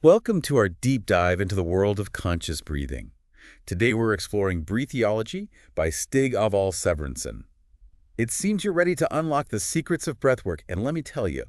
Welcome to our deep dive into the world of conscious breathing. Today we're exploring Breatheology by Stig Aval Severinsen. It seems you're ready to unlock the secrets of breathwork, and let me tell you,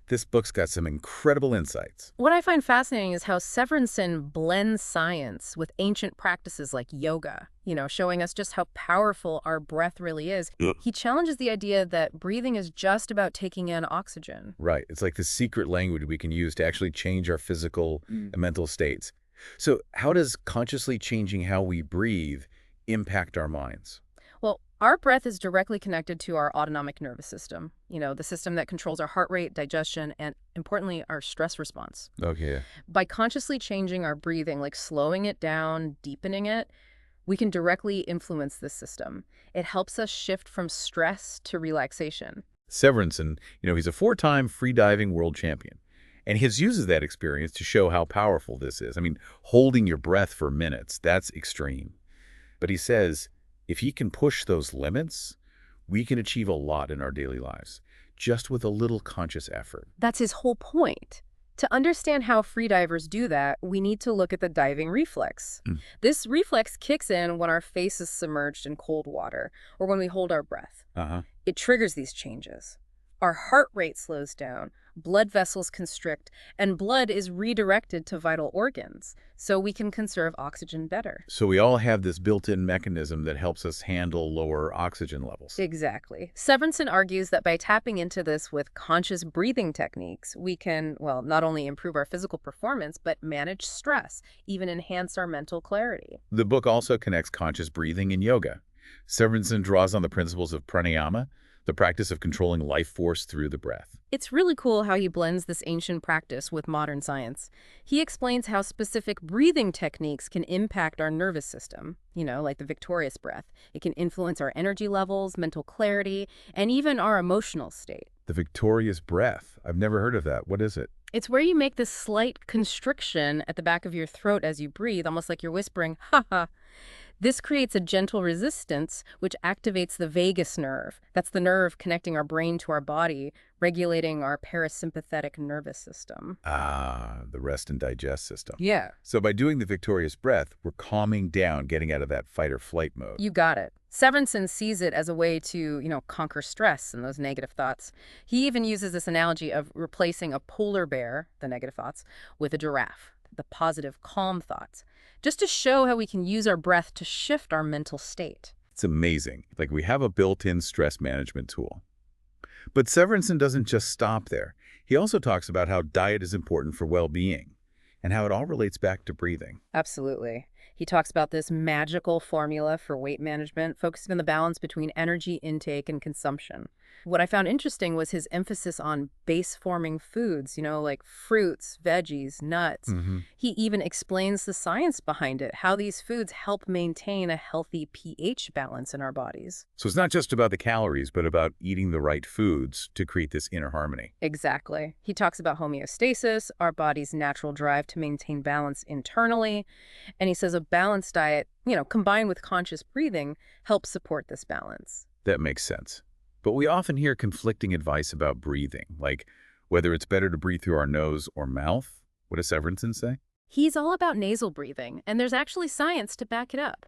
this book's got some incredible insights. What I find fascinating is how Severinsen blends science with ancient practices like yoga, showing us just how powerful our breath really is. Yeah. He challenges the idea that breathing is just about taking in oxygen. Right, it's like the secret language we can use to actually change our physical Mm. and mental states. So how does consciously changing how we breathe impact our minds? Well, our breath is directly connected to our autonomic nervous system, the system that controls our heart rate, digestion, and importantly, our stress response. Okay. By consciously changing our breathing, like slowing it down, deepening it, we can directly influence this system. It helps us shift from stress to relaxation. Severinsen, he's a four-time freediving world champion. And he uses that experience to show how powerful this is. I mean, holding your breath for minutes, that's extreme. But he says, if he can push those limits, we can achieve a lot in our daily lives, just with a little conscious effort. That's his whole point. To understand how freedivers do that, we need to look at the diving reflex. Mm. This reflex kicks in when our face is submerged in cold water or when we hold our breath. Uh-huh. It triggers these changes. Our heart rate slows down, blood vessels constrict, and blood is redirected to vital organs, so we can conserve oxygen better. So we all have this built-in mechanism that helps us handle lower oxygen levels. Exactly. Severinsen argues that by tapping into this with conscious breathing techniques, we can, well, not only improve our physical performance, but manage stress, even enhance our mental clarity. The book also connects conscious breathing and yoga. Severinsen draws on the principles of pranayama, the practice of controlling life force through the breath. It's really cool how he blends this ancient practice with modern science. He explains how specific breathing techniques can impact our nervous system, like the victorious breath. It can influence our energy levels, mental clarity, and even our emotional state. The victorious breath. I've never heard of that. What is it? It's where you make this slight constriction at the back of your throat as you breathe, almost like you're whispering, ha ha. This creates a gentle resistance, which activates the vagus nerve. That's the nerve connecting our brain to our body, regulating our parasympathetic nervous system. Ah, the rest and digest system. Yeah. So by doing the victorious breath, we're calming down, getting out of that fight or flight mode. You got it. Severinsen sees it as a way to, conquer stress and those negative thoughts. He even uses this analogy of replacing a polar bear, the negative thoughts, with a giraffe, the positive, calm thoughts, just to show how we can use our breath to shift our mental state. It's amazing. Like we have a built-in stress management tool. But Severinsen doesn't just stop there. He also talks about how diet is important for well-being and how it all relates back to breathing. Absolutely. He talks about this magical formula for weight management, focusing on the balance between energy intake and consumption. What I found interesting was his emphasis on base-forming foods, like fruits, veggies, nuts. Mm-hmm. He even explains the science behind it, how these foods help maintain a healthy pH balance in our bodies. So it's not just about the calories, but about eating the right foods to create this inner harmony. Exactly. He talks about homeostasis, our body's natural drive to maintain balance internally. And he says a balanced diet, combined with conscious breathing, helps support this balance. That makes sense. But we often hear conflicting advice about breathing, like whether it's better to breathe through our nose or mouth. What does Severinsen say? He's all about nasal breathing, and there's actually science to back it up.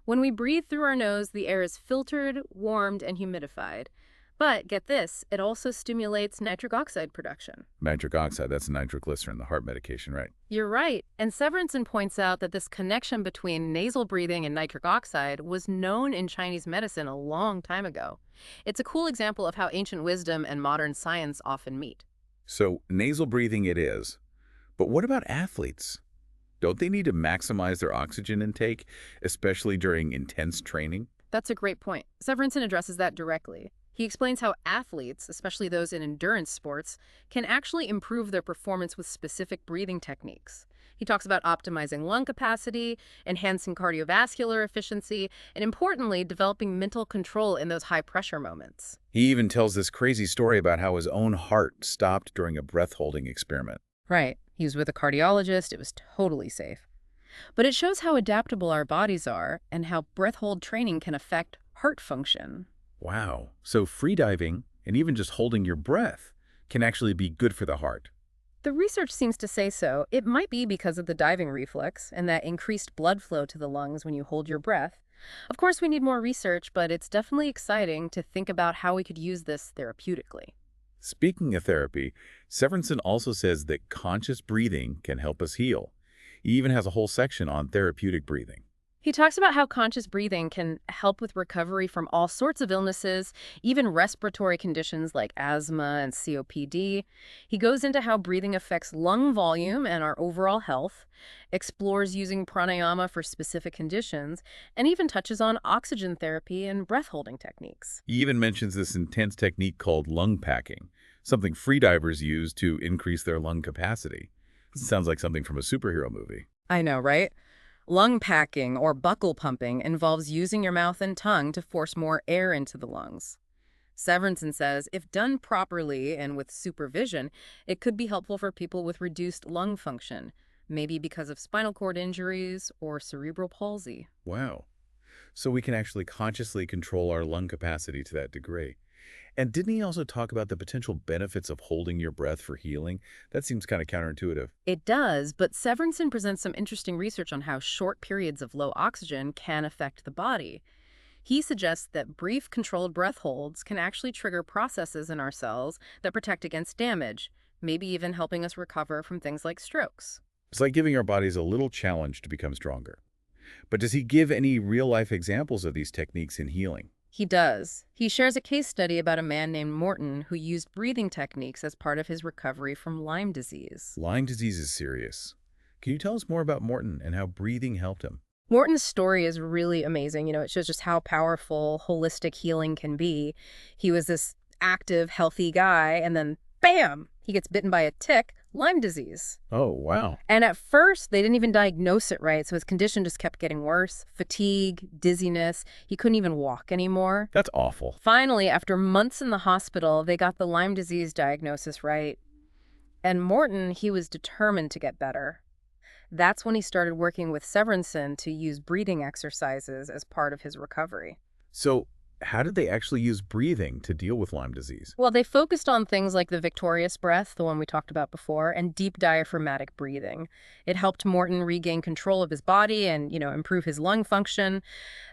When we breathe through our nose, the air is filtered, warmed, and humidified. But get this, it also stimulates nitric oxide production. Nitric oxide, that's nitroglycerin, the heart medication, right? You're right. And Severinsen points out that this connection between nasal breathing and nitric oxide was known in Chinese medicine a long time ago. It's a cool example of how ancient wisdom and modern science often meet. So nasal breathing it is. But what about athletes? Don't they need to maximize their oxygen intake, especially during intense training? That's a great point. Severinsen addresses that directly. He explains how athletes, especially those in endurance sports, can actually improve their performance with specific breathing techniques. He talks about optimizing lung capacity, enhancing cardiovascular efficiency, and importantly, developing mental control in those high-pressure moments. He even tells this crazy story about how his own heart stopped during a breath-holding experiment. Right. He was with a cardiologist. It was totally safe. But it shows how adaptable our bodies are and how breath hold training can affect heart function. Wow. So freediving, and even just holding your breath, can actually be good for the heart. The research seems to say so. It might be because of the diving reflex and that increased blood flow to the lungs when you hold your breath. Of course, we need more research, but it's definitely exciting to think about how we could use this therapeutically. Speaking of therapy, Severinsen also says that conscious breathing can help us heal. He even has a whole section on therapeutic breathing. He talks about how conscious breathing can help with recovery from all sorts of illnesses, even respiratory conditions like asthma and COPD. He goes into how breathing affects lung volume and our overall health, explores using pranayama for specific conditions, and even touches on oxygen therapy and breath holding techniques. He even mentions this intense technique called lung packing, something freedivers use to increase their lung capacity. Sounds like something from a superhero movie. I know, right? Lung packing, or buccal pumping, involves using your mouth and tongue to force more air into the lungs. Severinsen says if done properly and with supervision, it could be helpful for people with reduced lung function, maybe because of spinal cord injuries or cerebral palsy. Wow. So we can actually consciously control our lung capacity to that degree. And didn't he also talk about the potential benefits of holding your breath for healing? That seems kind of counterintuitive. It does, but Severinsen presents some interesting research on how short periods of low oxygen can affect the body. He suggests that brief, controlled breath holds can actually trigger processes in our cells that protect against damage, maybe even helping us recover from things like strokes. It's like giving our bodies a little challenge to become stronger. But does he give any real-life examples of these techniques in healing? He does. He shares a case study about a man named Morton who used breathing techniques as part of his recovery from Lyme disease. Lyme disease is serious. Can you tell us more about Morton and how breathing helped him? Morton's story is really amazing. It shows just how powerful holistic healing can be. He was this active, healthy guy, and then bam, he gets bitten by a tick, Lyme disease. Oh, wow. And at first, they didn't even diagnose it right, so his condition just kept getting worse. Fatigue, dizziness, he couldn't even walk anymore. That's awful. Finally, after months in the hospital, they got the Lyme disease diagnosis right. And Morton, he was determined to get better. That's when he started working with Severinsen to use breathing exercises as part of his recovery. So how did they actually use breathing to deal with Lyme disease? Well, they focused on things like the victorious breath, the one we talked about before, and deep diaphragmatic breathing. It helped Morton regain control of his body and, improve his lung function.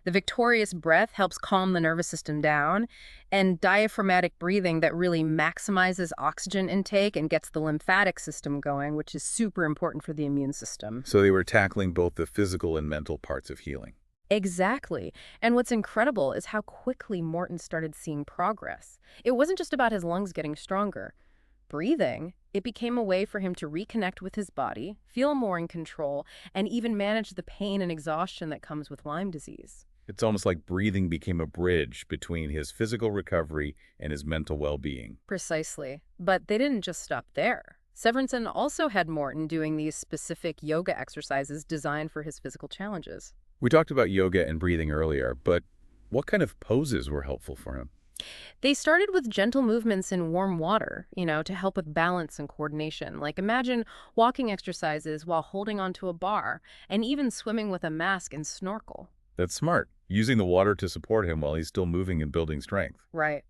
The victorious breath helps calm the nervous system down, and diaphragmatic breathing that really maximizes oxygen intake and gets the lymphatic system going, which is super important for the immune system. So they were tackling both the physical and mental parts of healing. Exactly. And what's incredible is how quickly Morton started seeing progress. It wasn't just about his lungs getting stronger. Breathing, it became a way for him to reconnect with his body, feel more in control, and even manage the pain and exhaustion that comes with Lyme disease. It's almost like breathing became a bridge between his physical recovery and his mental well-being. Precisely. But they didn't just stop there. Severinsen also had Morton doing these specific yoga exercises designed for his physical challenges. We talked about yoga and breathing earlier, but what kind of poses were helpful for him? They started with gentle movements in warm water, to help with balance and coordination. Like imagine walking exercises while holding onto a bar, and even swimming with a mask and snorkel. That's smart, using the water to support him while he's still moving and building strength. Right.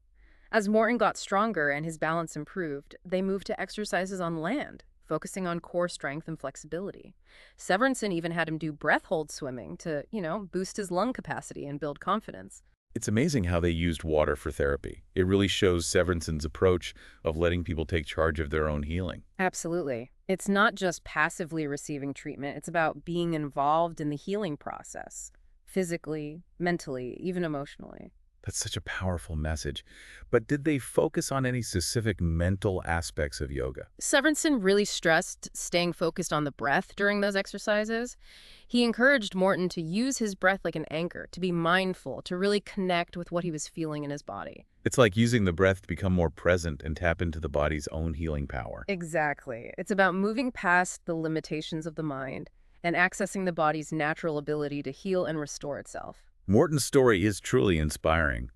As Morton got stronger and his balance improved, they moved to exercises on land, focusing on core strength and flexibility. Severinsen even had him do breath hold swimming to, boost his lung capacity and build confidence. It's amazing how they used water for therapy. It really shows Severinsen's approach of letting people take charge of their own healing. Absolutely. It's not just passively receiving treatment, it's about being involved in the healing process, physically, mentally, even emotionally. That's such a powerful message. But did they focus on any specific mental aspects of yoga? Severinsen really stressed staying focused on the breath during those exercises. He encouraged Morton to use his breath like an anchor, to be mindful, to really connect with what he was feeling in his body. It's like using the breath to become more present and tap into the body's own healing power. Exactly. It's about moving past the limitations of the mind and accessing the body's natural ability to heal and restore itself. Morton's story is truly inspiring.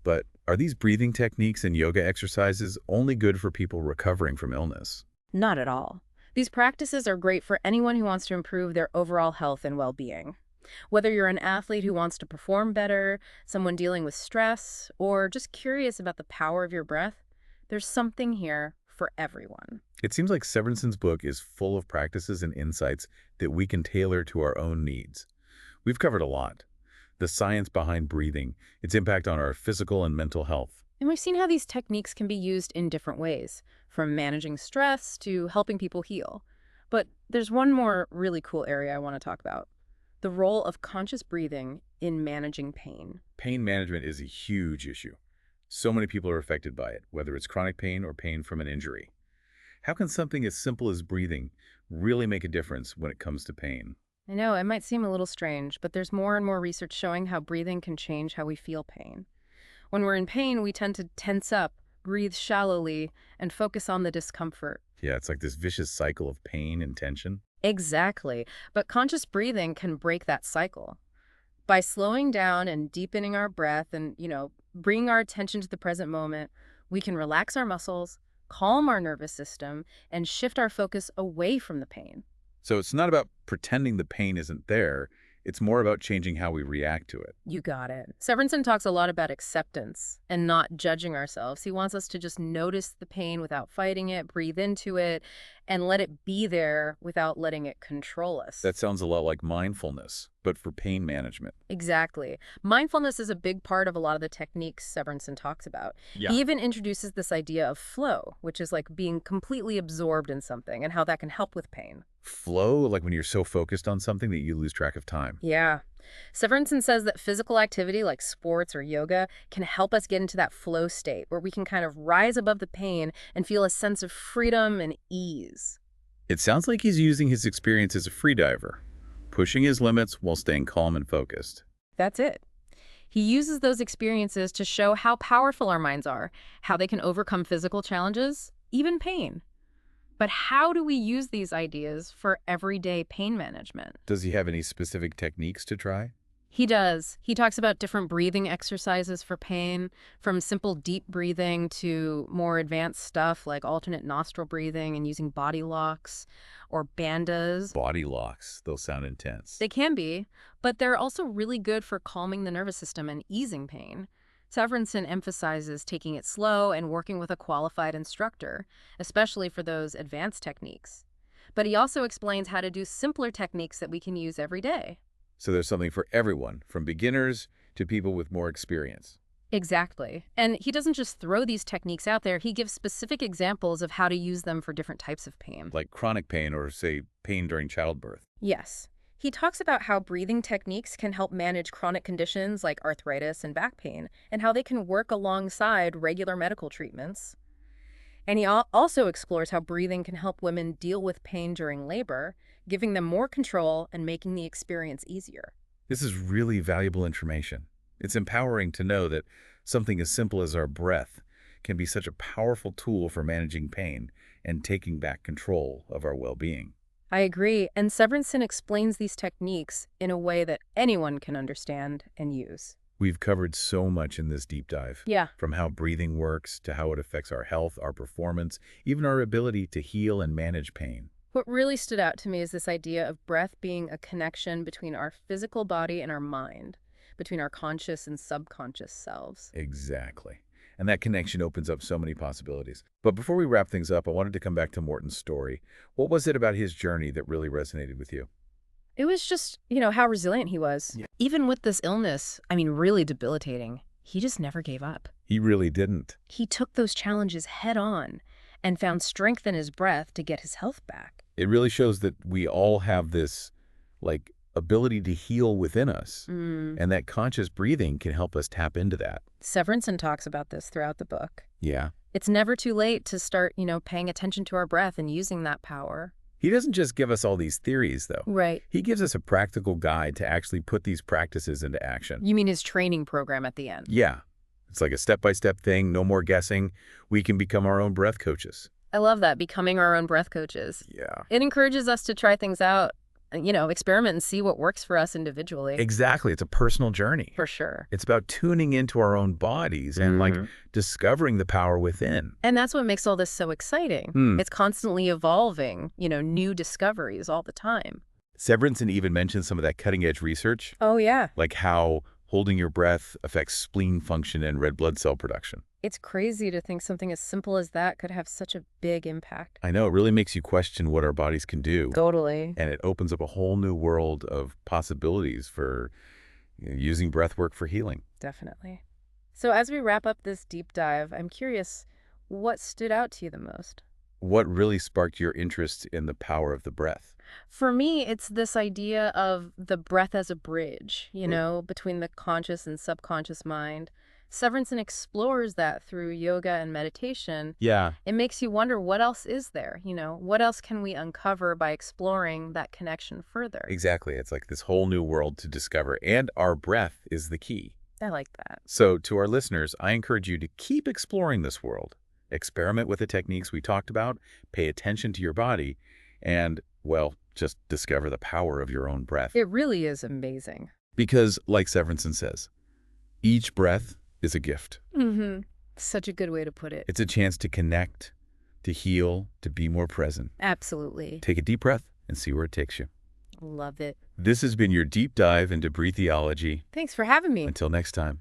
But are these breathing techniques and yoga exercises only good for people recovering from illness? Not at all. These practices are great for anyone who wants to improve their overall health and well-being. Whether you're an athlete who wants to perform better, someone dealing with stress, or just curious about the power of your breath, there's something here for everyone. It seems like Severinson's book is full of practices and insights that we can tailor to our own needs. We've covered a lot. The science behind breathing, its impact on our physical and mental health. And we've seen how these techniques can be used in different ways, from managing stress to helping people heal. But there's one more really cool area I want to talk about: the role of conscious breathing in managing pain. Pain management is a huge issue. So many people are affected by it, whether it's chronic pain or pain from an injury. How can something as simple as breathing really make a difference when it comes to pain? I know it might seem a little strange, but there's more and more research showing how breathing can change how we feel pain. When we're in pain, we tend to tense up, breathe shallowly, and focus on the discomfort. Yeah, it's like this vicious cycle of pain and tension. Exactly. But conscious breathing can break that cycle. By slowing down and deepening our breath and, bringing our attention to the present moment, we can relax our muscles, calm our nervous system, and shift our focus away from the pain. So it's not about pretending the pain isn't there. It's more about changing how we react to it. You got it. Severinson talks a lot about acceptance and not judging ourselves. He wants us to just notice the pain without fighting it, breathe into it, and let it be there without letting it control us. That sounds a lot like mindfulness, but for pain management. Exactly. Mindfulness is a big part of a lot of the techniques Severinson talks about. Yeah. He even introduces this idea of flow, which is like being completely absorbed in something and how that can help with pain. Flow, like when you're so focused on something that you lose track of time. Yeah. Severinson says that physical activity like sports or yoga can help us get into that flow state where we can kind of rise above the pain and feel a sense of freedom and ease. It sounds like he's using his experience as a freediver, pushing his limits while staying calm and focused. That's it. He uses those experiences to show how powerful our minds are, how they can overcome physical challenges, even pain. But how do we use these ideas for everyday pain management? Does he have any specific techniques to try? He does. He talks about different breathing exercises for pain, from simple deep breathing to more advanced stuff like alternate nostril breathing and using body locks or bandas. Body locks, those sound intense. They can be, but they're also really good for calming the nervous system and easing pain. Severinson emphasizes taking it slow and working with a qualified instructor, especially for those advanced techniques. But he also explains how to do simpler techniques that we can use every day. So there's something for everyone, from beginners to people with more experience. Exactly. And he doesn't just throw these techniques out there, he gives specific examples of how to use them for different types of pain. Like chronic pain or, say, pain during childbirth. Yes. He talks about how breathing techniques can help manage chronic conditions like arthritis and back pain, and how they can work alongside regular medical treatments. And he also explores how breathing can help women deal with pain during labor, giving them more control and making the experience easier. This is really valuable information. It's empowering to know that something as simple as our breath can be such a powerful tool for managing pain and taking back control of our well-being. I agree, and Severinson explains these techniques in a way that anyone can understand and use. We've covered so much in this deep dive. Yeah. From how breathing works to how it affects our health, our performance, even our ability to heal and manage pain. What really stood out to me is this idea of breath being a connection between our physical body and our mind, between our conscious and subconscious selves. Exactly. And that connection opens up so many possibilities. But before we wrap things up, I wanted to come back to Morton's story. What was it about his journey that really resonated with you? It was just, how resilient he was. Yeah. Even with this illness, really debilitating, he just never gave up. He really didn't. He took those challenges head on and found strength in his breath to get his health back. It really shows that we all have this, ability to heal within us. And that conscious breathing can help us tap into that. Severinson talks about this throughout the book. Yeah. It's never too late to start, paying attention to our breath and using that power. He doesn't just give us all these theories, though. Right. He gives us a practical guide to actually put these practices into action. You mean his training program at the end? Yeah. It's like a step-by-step thing, no more guessing. We can become our own breath coaches. I love that, becoming our own breath coaches. Yeah. It encourages us to try things out, experiment and see what works for us individually. Exactly. It's a personal journey. For sure. It's about tuning into our own bodies and discovering the power within. And that's what makes all this so exciting. It's constantly evolving, new discoveries all the time. Severinson even mentioned some of that cutting-edge research. Oh, yeah. Like how holding your breath affects spleen function and red blood cell production. It's crazy to think something as simple as that could have such a big impact. I know, it really makes you question what our bodies can do. Totally. And it opens up a whole new world of possibilities for using breath work for healing. Definitely. So as we wrap up this deep dive, I'm curious, what stood out to you the most? What really sparked your interest in the power of the breath? For me, it's this idea of the breath as a bridge, between the conscious and subconscious mind. Severinsen explores that through yoga and meditation. Yeah, It makes you wonder what else is there, what else can we uncover by exploring that connection further? exactly. It's like this whole new world to discover, and our breath is the key. I like that. So to our listeners, I encourage you to keep exploring this world. Experiment with the techniques we talked about, pay attention to your body, and, well, just discover the power of your own breath. It really is amazing. Because, like Severinsen says, each breath is a gift. Mm-hmm. Such a good way to put it. It's a chance to connect, to heal, to be more present. Absolutely. Take a deep breath and see where it takes you. Love it. This has been your deep dive into Breatheology. Thanks for having me. Until next time.